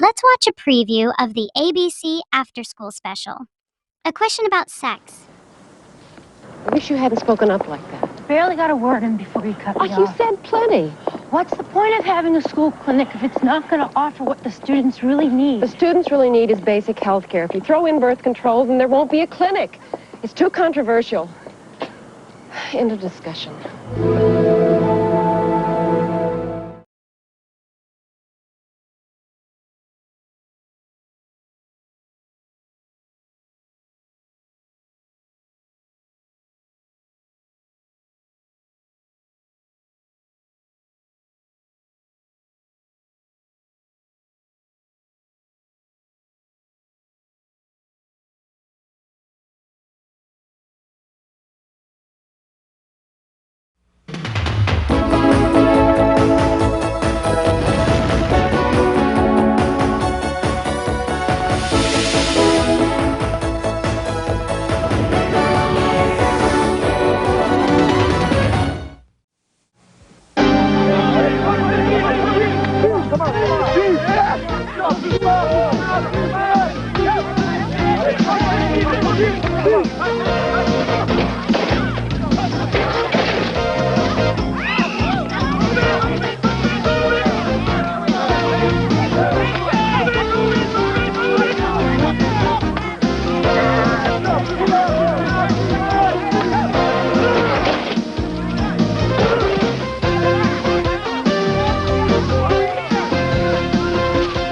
Let's watch a preview of the ABC Afterschool special. A question about sex. I wish you hadn't spoken up like that. Barely got a word in before you cut me off. You said plenty. What's the point of having a school clinic if it's not going to offer what the students really need? The students really need is basic health care. If you throw in birth control, then there won't be a clinic. It's too controversial. End of discussion.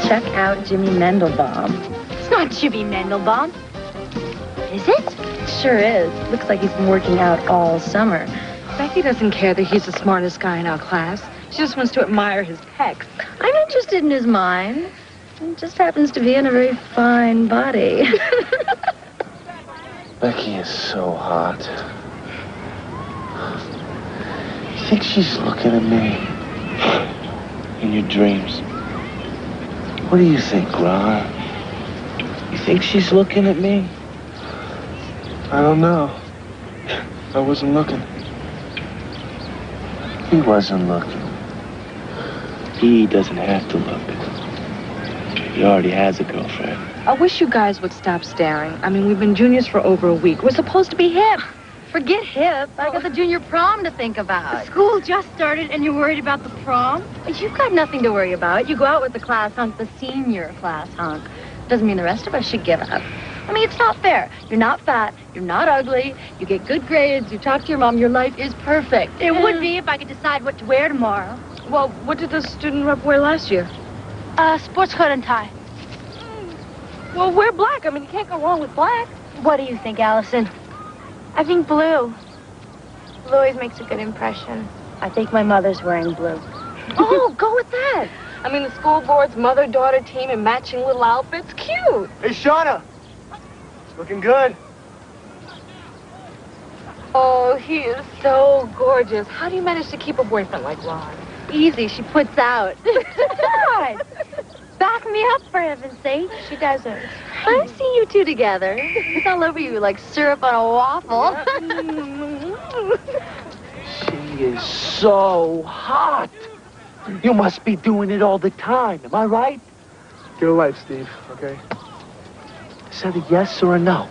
Check out Jimmy Mendelbaum. It's not Jimmy Mendelbaum. Is it? It sure is. Looks like he's been working out all summer. Becky doesn't care that he's the smartest guy in our class. She just wants to admire his pecs. I'm interested in his mind. He just happens to be in a very fine body. Becky is so hot. You think she's looking at me in your dreams? What do you think, Ron? You think she's looking at me? I don't know. I wasn't looking. He wasn't looking. He doesn't have to look. He already has a girlfriend. I wish you guys would stop staring. I mean, we've been juniors for over a week. We're supposed to be hip. Forget hip. I got the junior prom to think about. School just started and you're worried about the prom? You've got nothing to worry about. You go out with the class hunk, the senior class hunk. Doesn't mean the rest of us should give up. I mean, it's not fair. You're not fat. You're not ugly. You get good grades. You talk to your mom. Your life is perfect. It would be if I could decide what to wear tomorrow. Well, what did the student rep wear last year? Sports coat and tie. Well, wear black. I mean, you can't go wrong with black. What do you think, Allison? I think blue. Blue always makes a good impression. I think my mother's wearing blue. Oh, go with that. I mean, the school board's mother-daughter team in matching little outfits. Cute. Hey, Shauna. It's looking good. Oh, he is so gorgeous. How do you manage to keep a boyfriend like Ron? Easy. She puts out. God! Back me up, for heaven's sake. She doesn't. I've seen you two together. It's all over you like syrup on a waffle. She is so hot. You must be doing it all the time. Am I right? Get a life, Steve, okay? Is that a yes or a no?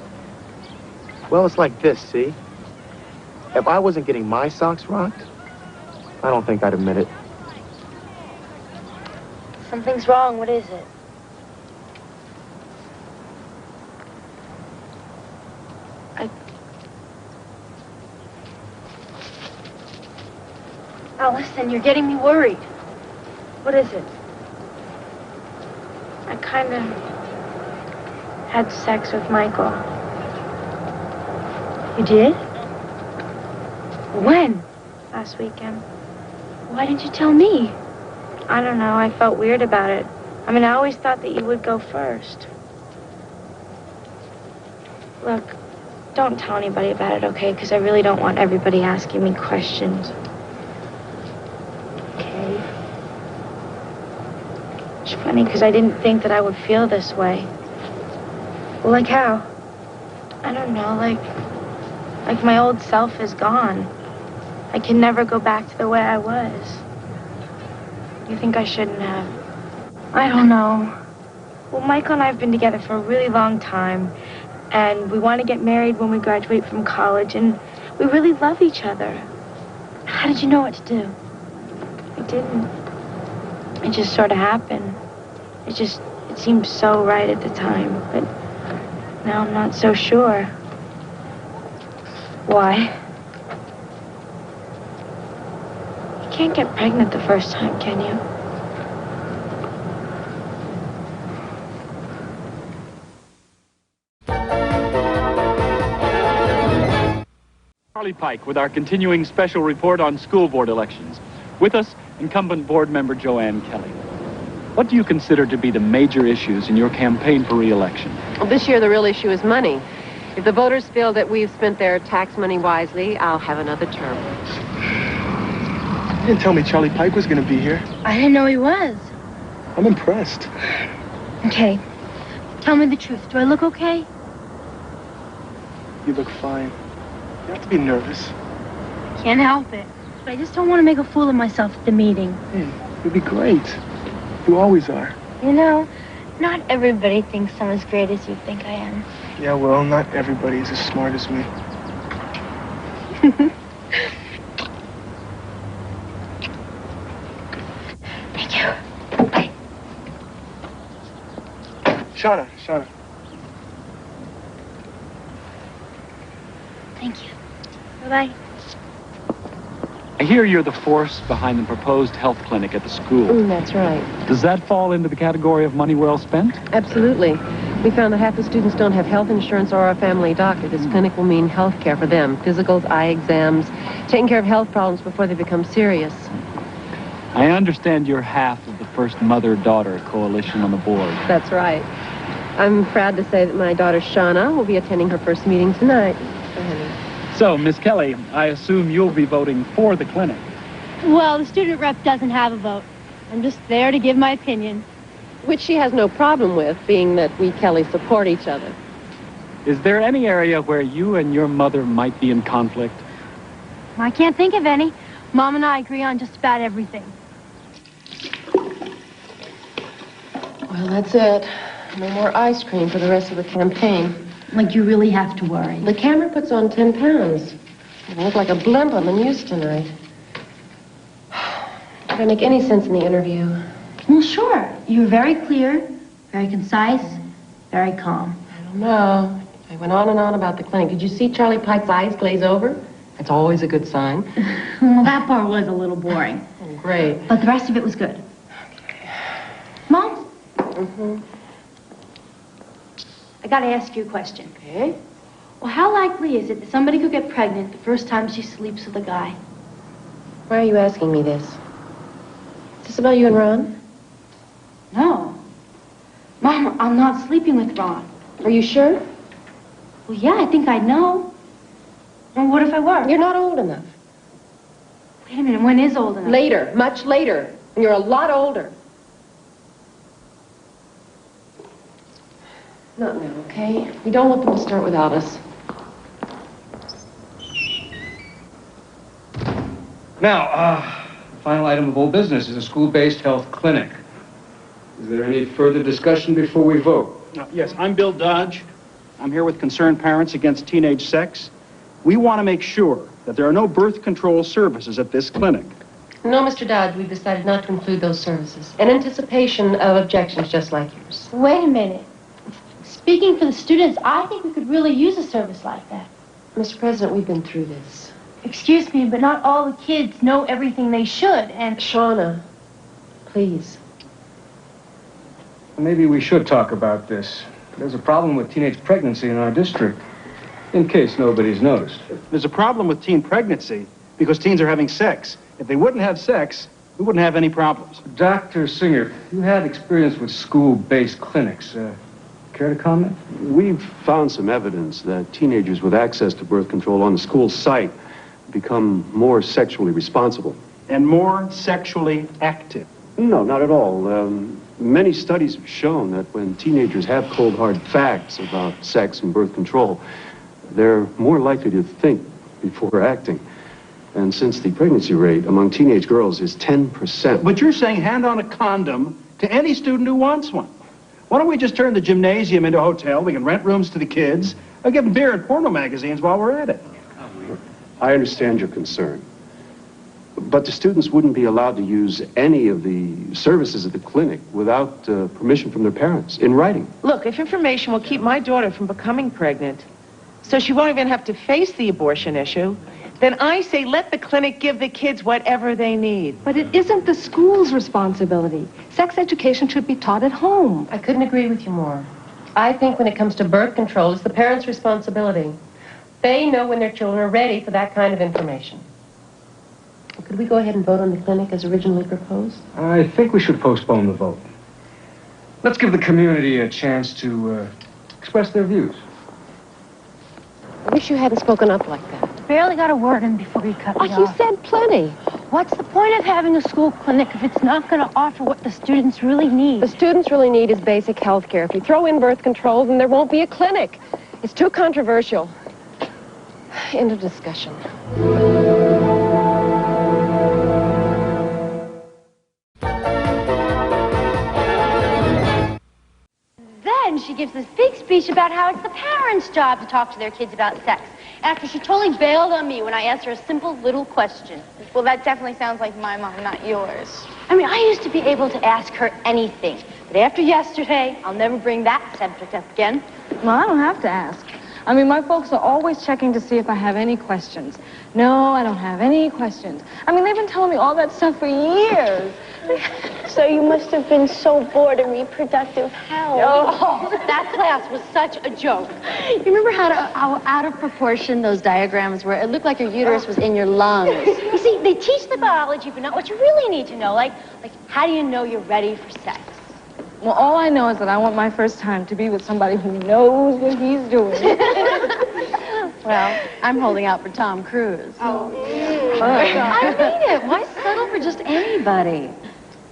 Well, it's like this, see? If I wasn't getting my socks rocked, I don't think I'd admit it. Something's wrong. What is it? Now listen, you're getting me worried. What is it? I kind of had sex with Michael. You did? When? Last weekend. Why didn't you tell me? I don't know. I felt weird about it. I mean, I always thought that you would go first. Look, don't tell anybody about it, okay? Because I really don't want everybody asking me questions. Okay? It's funny, because I didn't think that I would feel this way. Well, like how? I don't know, like my old self is gone. I can never go back to the way I was. You think I shouldn't have? I don't know. Well, Michael and I have been together for a really long time, and we want to get married when we graduate from college, and we really love each other. How did you know what to do? I didn't. It just sort of happened. It seemed so right at the time, but now I'm not so sure. Why? You can't get pregnant the first time, can you? Charlie Pike with our continuing special report on school board elections. With us, incumbent board member Joanne Kelly. What do you consider to be the major issues in your campaign for re-election? Well, this year the real issue is money. If the voters feel that we've spent their tax money wisely, I'll have another term. You didn't tell me Charlie Pike was going to be here. I didn't know he was. I'm impressed. Okay. Tell me the truth. Do I look okay? You look fine. You have to be nervous. Can't help it. But I just don't want to make a fool of myself at the meeting. Hey, you'll be great. You always are. You know, not everybody thinks I'm as great as you think I am. Yeah, well, not everybody is as smart as me. Thank you. Bye. Shauna. Thank you. Bye-bye. I hear you're the force behind the proposed health clinic at the school. That's right. Does that fall into the category of money well spent? Absolutely. We found that half the students don't have health insurance or a family doctor. This clinic will mean health care for them. Physicals, eye exams, taking care of health problems before they become serious. I understand you're half of the first mother-daughter coalition on the board. That's right. I'm proud to say that my daughter Shauna will be attending her first meeting tonight. So, Miss Kelly, I assume you'll be voting for the clinic. Well, the student rep doesn't have a vote. I'm just there to give my opinion. Which she has no problem with, being that we Kelly support each other. Is there any area where you and your mother might be in conflict? I can't think of any. Mom and I agree on just about everything. Well, that's it. No more ice cream for the rest of the campaign. Like you really have to worry. The camera puts on 10 pounds. I look like a blimp on the news tonight. Did I make any sense in the interview? Well, sure. You were very clear, very concise, very calm. I don't know. I went on and on about the clinic. Did you see Charlie Pike's eyes glaze over? That's always a good sign. Well, that part was a little boring. Oh, great. But the rest of it was good. Mom? Mm-hmm. I gotta ask you a question. Okay. Well, how likely is it that somebody could get pregnant the first time she sleeps with a guy? Why are you asking me this? Is this about you and Ron? No. Mom, I'm not sleeping with Ron. Are you sure? Well, yeah, I think I'd know. Well, what if I were? You're not old enough. Wait a minute, when is old enough? Later, much later. When you're a lot older. Not now, okay? We don't want them to start without us. Now, final item of old business is a school-based health clinic. Is there any further discussion before we vote? Yes, I'm Bill Dodge. I'm here with Concerned Parents Against Teenage Sex. We want to make sure that there are no birth control services at this clinic. No, Mr. Dodge, we've decided not to include those services. In anticipation of objections just like yours. Wait a minute. Speaking for the students, I think we could really use a service like that. Mr. President, we've been through this. Excuse me, but not all the kids know everything they should, and... Shauna, please. Maybe we should talk about this. There's a problem with teenage pregnancy in our district, in case nobody's noticed. There's a problem with teen pregnancy because teens are having sex. If they wouldn't have sex, we wouldn't have any problems. Dr. Singer, you had experience with school-based clinics. Care to comment? We've found some evidence that teenagers with access to birth control on the school site become more sexually responsible. And more sexually active. No, not at all. Many studies have shown that when teenagers have cold, hard facts about sex and birth control, they're more likely to think before acting. And since the pregnancy rate among teenage girls is 10%. But you're saying hand on a condom to any student who wants one. Why don't we just turn the gymnasium into a hotel? We can rent rooms to the kids, or give them beer and porno magazines while we're at it. I understand your concern. But the students wouldn't be allowed to use any of the services at the clinic without permission from their parents, in writing. Look, if information will keep my daughter from becoming pregnant, so she won't even have to face the abortion issue, then I say let the clinic give the kids whatever they need. But it isn't the school's responsibility. Sex education should be taught at home. I couldn't agree with you more. I think when it comes to birth control, it's the parents' responsibility. They know when their children are ready for that kind of information. Could we go ahead and vote on the clinic as originally proposed? I think we should postpone the vote. Let's give the community a chance to express their views. I wish you hadn't spoken up like that. Barely got a word in before you cut me Oh, you off. said plenty. What's the point of having a school clinic if it's not going to offer what the students really need? The students really need is basic health care. If you throw in birth control, then there won't be a clinic. It's too controversial. End of discussion. Then she gives this big speech about how it's the parents' job to talk to their kids about sex, after she totally bailed on me when I asked her a simple little question. Well, that definitely sounds like my mom, not yours. I mean, I used to be able to ask her anything, but after yesterday, I'll never bring that subject up again. Well, I don't have to ask. I mean, my folks are always checking to see if I have any questions. No, I don't have any questions. I mean, they've been telling me all that stuff for years. So you must have been so bored of reproductive health. Oh, that class was such a joke. You remember how out of proportion those diagrams were? It looked like your uterus was in your lungs. You see, they teach the biology, but not what you really need to know. Like how do you know you're ready for sex? Well, all I know is that I want my first time to be with somebody who knows what he's doing. Well, I'm holding out for Tom Cruise. Oh. I mean it. Why settle for just anybody?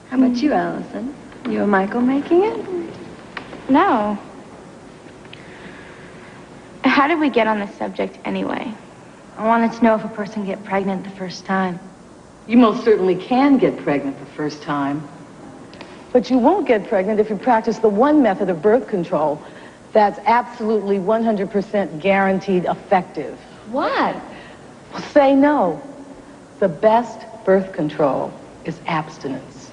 How about you, Allison? You and Michael making it? No. How did we get on this subject anyway? I wanted to know if a person can get pregnant the first time. You most certainly can get pregnant the first time. But you won't get pregnant if you practice the one method of birth control that's absolutely 100% guaranteed effective. What? Well, say no. The best birth control is abstinence.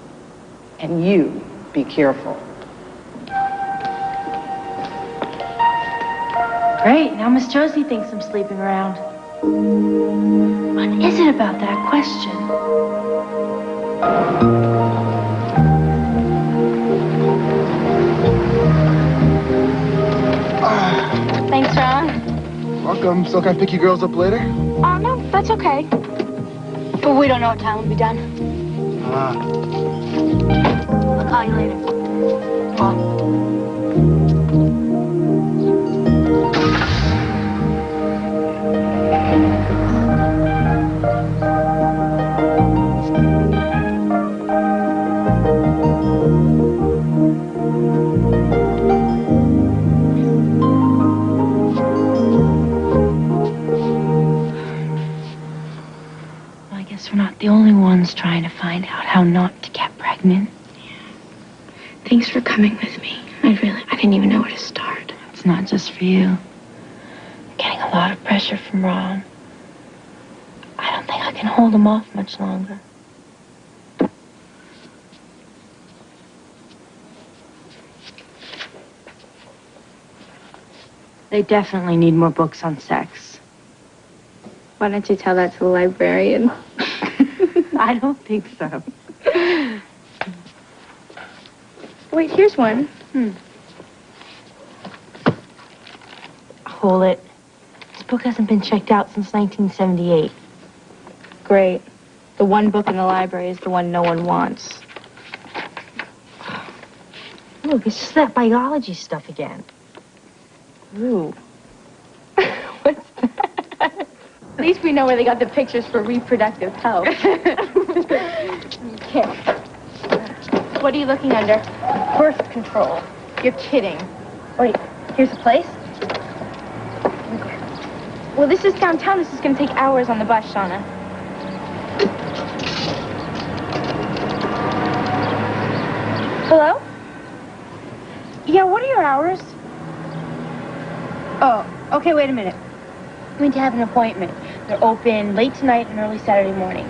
And you be careful. Great, now Miss Josie thinks I'm sleeping around. What is it about that question? Thanks, Ron. Welcome. So can I pick you girls up later? No, that's okay. But we don't know what time we'll be done. I'll call you later. Bye. We're not the only ones trying to find out how not to get pregnant. Thanks for coming with me. I didn't even know where to start. It's not just for you. I'm getting a lot of pressure from Ron. I don't think I can hold him off much longer. They definitely need more books on sex. Why don't you tell that to the librarian? I don't think so. Wait, here's one. Hold it. This book hasn't been checked out since 1978. Great. The one book in the library is the one no one wants. Look, it's just that biology stuff again. Ooh. What's that? At least we know where they got the pictures for reproductive health. Okay. What are you looking under? Birth control. You're kidding. Wait, here's a place? Well, this is downtown. This is going to take hours on the bus, Shauna. Hello? Yeah, what are your hours? Oh, okay, wait a minute. I'm going to have an appointment. They're open late tonight and early Saturday morning.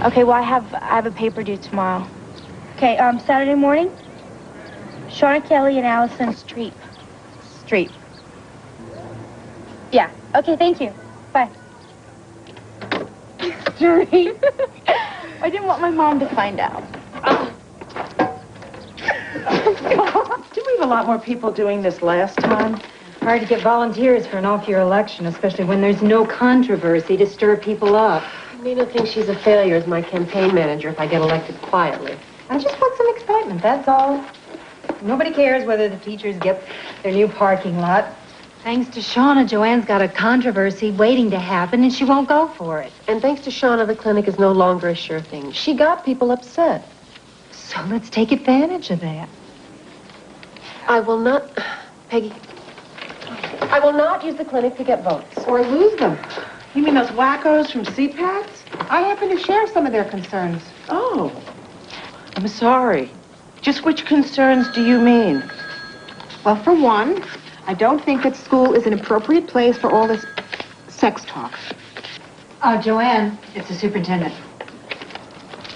Okay, well, I have a paper due tomorrow. Okay, Saturday morning? Shauna Kelly and Allison Streep. Streep. Yeah, okay, thank you. Bye. Streep. I didn't want my mom to find out. Did we have a lot more people doing this last time? Hard to get volunteers for an off-year election, especially when there's no controversy to stir people up. Nina thinks she's a failure as my campaign manager if I get elected quietly. I just want some excitement, that's all. Nobody cares whether the teachers get their new parking lot. Thanks to Shauna, Joanne's got a controversy waiting to happen, and she won't go for it. And thanks to Shauna, the clinic is no longer a sure thing. She got people upset. So let's take advantage of that. I will not... Peggy. I will not use the clinic to get votes. Or lose them. You mean those wackos from CPACs? I happen to share some of their concerns. Oh. I'm sorry. Just which concerns do you mean? Well, for one, I don't think that school is an appropriate place for all this sex talk. Joanne, it's the superintendent.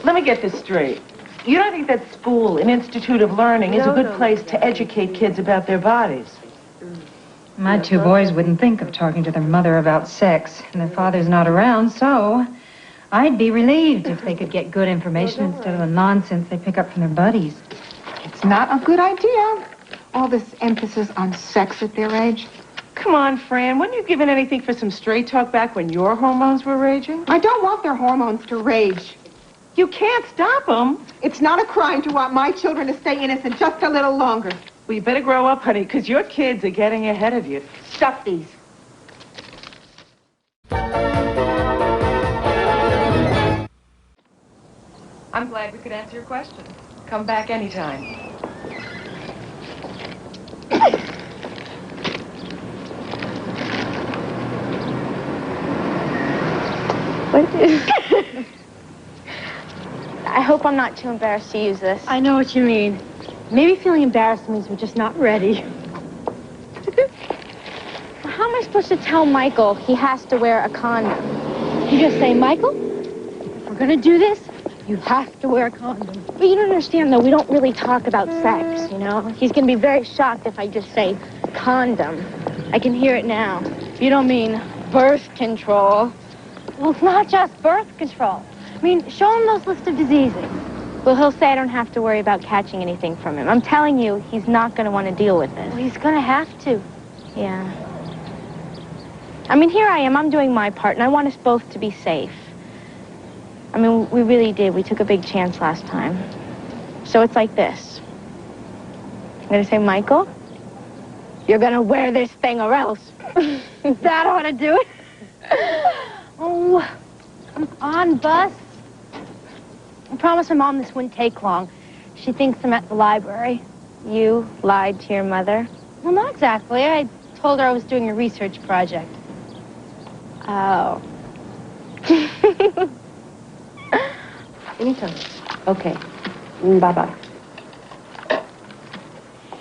Let me get this straight. You don't think that school, an institute of learning, is a good place to educate kids about their bodies? My two boys wouldn't think of talking to their mother about sex, and their father's not around, so I'd be relieved if they could get good information instead of the nonsense they pick up from their buddies. It's not a good idea, all this emphasis on sex at their age. Come on, Fran. Wouldn't you have given anything for some straight talk back when your hormones were raging? I don't want their hormones to rage. You can't stop them. It's not a crime to want my children to stay innocent just a little longer. Well, you better grow up, honey, because your kids are getting ahead of you. Stuff these. I'm glad we could answer your question. Come back anytime. What is... I hope I'm not too embarrassed to use this. I know what you mean. Maybe feeling embarrassed means we're just not ready. How am I supposed to tell Michael he has to wear a condom? You just say, Michael, if we're gonna do this, you have to wear a condom. But you don't understand, though, we don't really talk about sex, you know? He's gonna be very shocked if I just say condom. I can hear it now. You don't mean birth control. Well, it's not just birth control. I mean, show him those lists of diseases. Well, he'll say I don't have to worry about catching anything from him. I'm telling you, he's not going to want to deal with this. Well, he's going to have to. Yeah. I mean, here I am. I'm doing my part, and I want us both to be safe. I mean, we really did. We took a big chance last time. So it's like this. I'm going to say, Michael, you're going to wear this thing or else. That ought to do it. Oh, come on, Bus. I promised my mom this wouldn't take long. She thinks I'm at the library. You lied to your mother? Well, not exactly. I told her I was doing a research project. Oh. Anytime. Okay. Bye-bye.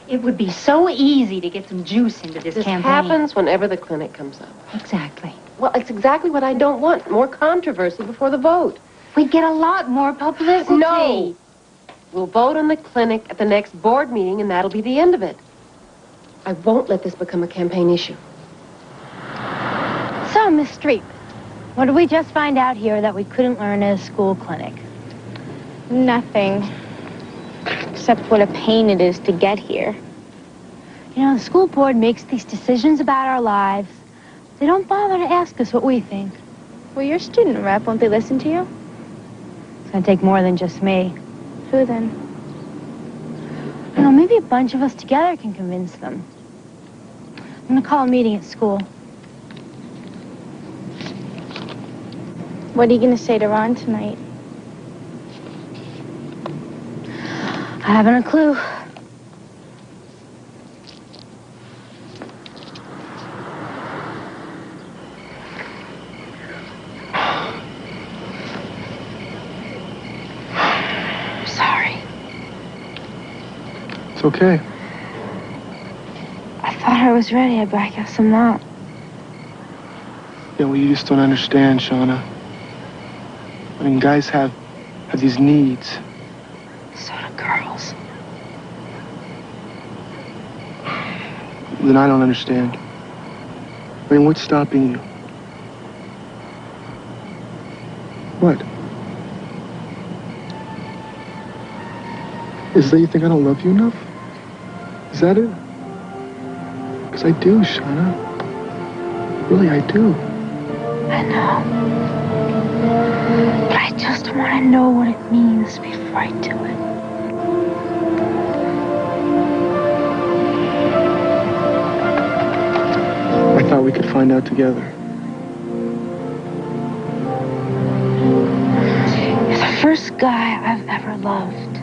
It would be so easy to get some juice into this campaign. This happens whenever the clinic comes up. Exactly. Well, it's exactly what I don't want. More controversy before the vote. We'd get a lot more publicity. No. We'll vote on the clinic at the next board meeting, and that'll be the end of it. I won't let this become a campaign issue. So, Miss Streep, what did we just find out here that we couldn't learn at a school clinic? Nothing. Except what a pain it is to get here. You know, the school board makes these decisions about our lives. They don't bother to ask us what we think. Well, you're a student rep. Won't they listen to you? It's gonna take more than just me. Who then? You know, maybe a bunch of us together can convince them. I'm gonna call a meeting at school. What are you gonna say to Ron tonight? I haven't a clue. It's okay. I thought I was ready, but I guess I'm not. Yeah, well, you just don't understand, Shauna. I mean, guys have these needs. So do girls. Then I don't understand. I mean, what's stopping you? What? Is that you think I don't love you enough? Is that it? Because I do, Shauna. Really, I do. I know. But I just want to know what it means before I do it. I thought we could find out together. You're the first guy I've ever loved.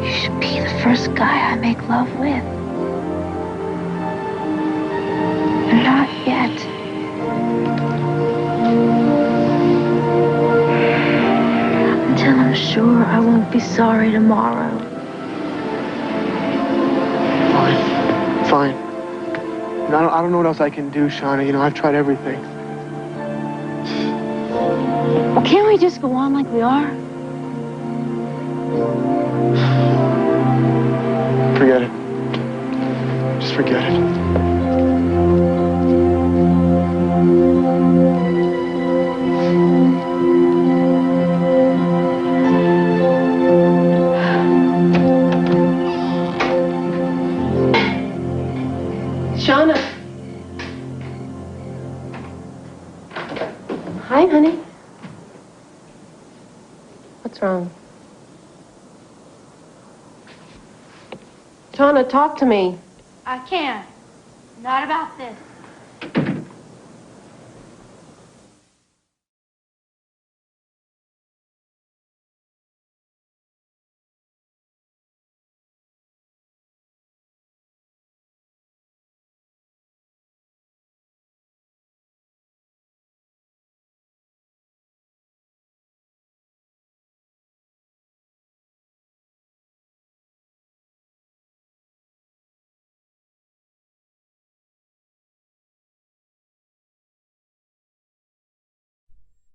You should be the first guy I make love with. And not yet. Until I'm sure I won't be sorry tomorrow. Fine. And I don't know what else I can do, Shauna. You know, I've tried everything. Well, can't we just go on like we are? Forget it. Just forget it. Shauna. Hi, honey. What's wrong? Shauna, talk to me. I can't. Not about this.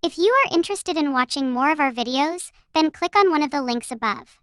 If you are interested in watching more of our videos, then click on one of the links above.